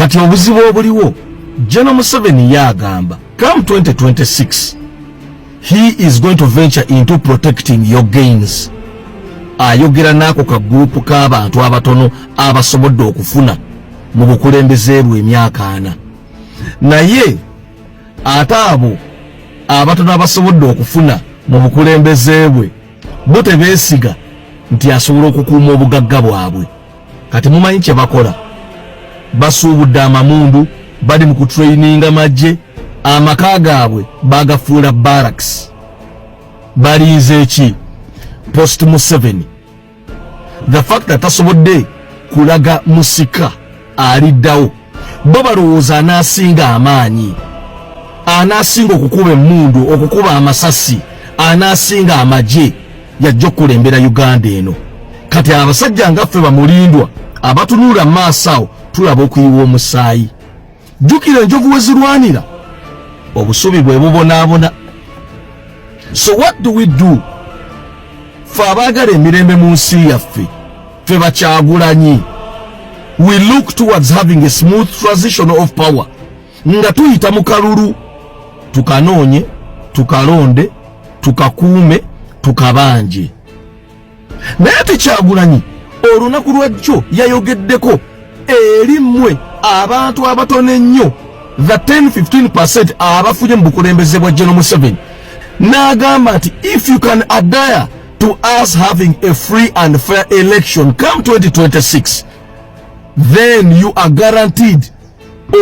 kati obuzibu obuliwo General Museveni yagamba come 2026 he is going to venture into protecting your gains. Ayogera nako ka group k'abantu abatono abasobodde okufuna mu bukulembeze bwe emyaka 4 naye ataabo abatono abasobodde okufuna mu bukulembeze bwe bo tebeesiga nti asobola okukuuma obugagga bwabwe. Kati mumanyi kye bakola, basuubudde amamundu, bali mu kutraininga majje, amaka gaabwe bagafuula barracks. Baliize eki post Museveni. The fact that tasobodde kulaga musika aliddawo, bo balowooza anaasinga amaanyi, anaasinga okukuba emmundu, okukuba amasasi, anaasinga amagye yajja okulembera Uganda eno. Kati abasajja ngaffe bamulindwa abatunula maaso awo tulaba okuyiwa omusaayi. Jjukira enjovu we zirwanira obusubi bwe bubonaabona. So what do we do? Ffe abaagala emirembe mu nsi yaffe, ffe Bakyagulanyi, we look towards having a smooth transition of power, nga tuyita mu kalulu, tukanoonye, tukalonde, tukakuume, tukabanje. Naye ate Kyagulanyi olunaku lwajjo yayogeddeko eri mmwe abantu abatono ennyo, the 10-15% abafunye mu bukulembeze bwa General Museveni, n'agamba nti if you can adhere to us having a free and fair election come 2026, then you are guaranteed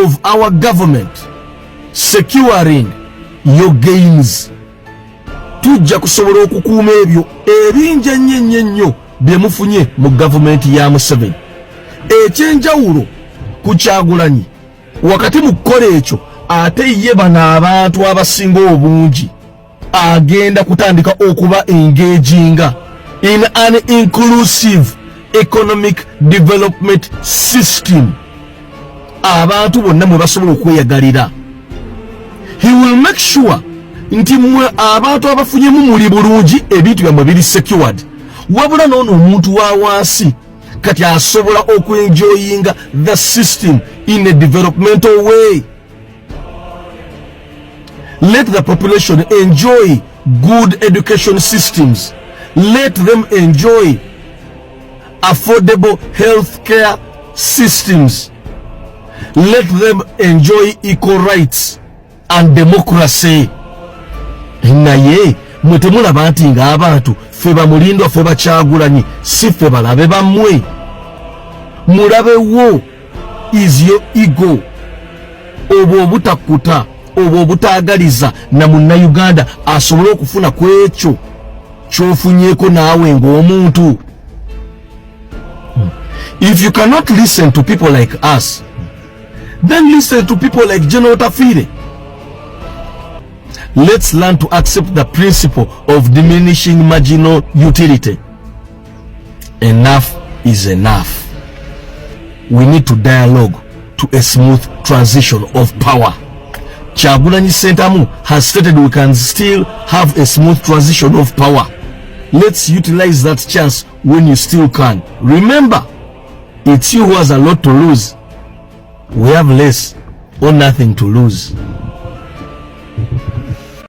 of our government securing your gains. Tujja kusobola okukuuma ebyo ebingi ennyo bye mufunye mu gavumenti ya Museveni. Ekyenjawulo ku Kyagulanyi wakati mu kukola ekyo, ate ye bano abantu abasinga obungi agenda kutandika okuba engaginga in an inclusive economic development system. Abantu bonna mwe basobola okweyagalira. He will make sure nti mwe abantu abafunyemu muli bulungi, ebintu byammwe biri secured, wabula n'ono omuntu wa wansi kati asobola okwenjoyinga the system in a developmental way. Let the population enjoy good education systems. Let them enjoy affordable healthcare systems. Let them enjoy equal rights and democracy. Naye mwetemulaba nti nga abantu ffe bamulindwa, ffe Bakyagulanyi, si ffe balabe bammwe. Mulabewo is your ego, obwo obutakuta, obwo obutaagaliza na munnayuganda asobole okufuna ku ekyo ky'ofunyeeko naawe ng'omuntu. If you cannot listen to people like us, then listen to people like General Tafire. Let's learn to accept the principle of diminishing marginal utility. Enough is enough. We need to dialogue to a smooth transition of power. Kyagulanyi Ssentamu has stated we can still have a smooth transition of power. Let's utilize that chance when you still can. Remember, it's you who has a lot to lose. We have less or nothing to lose.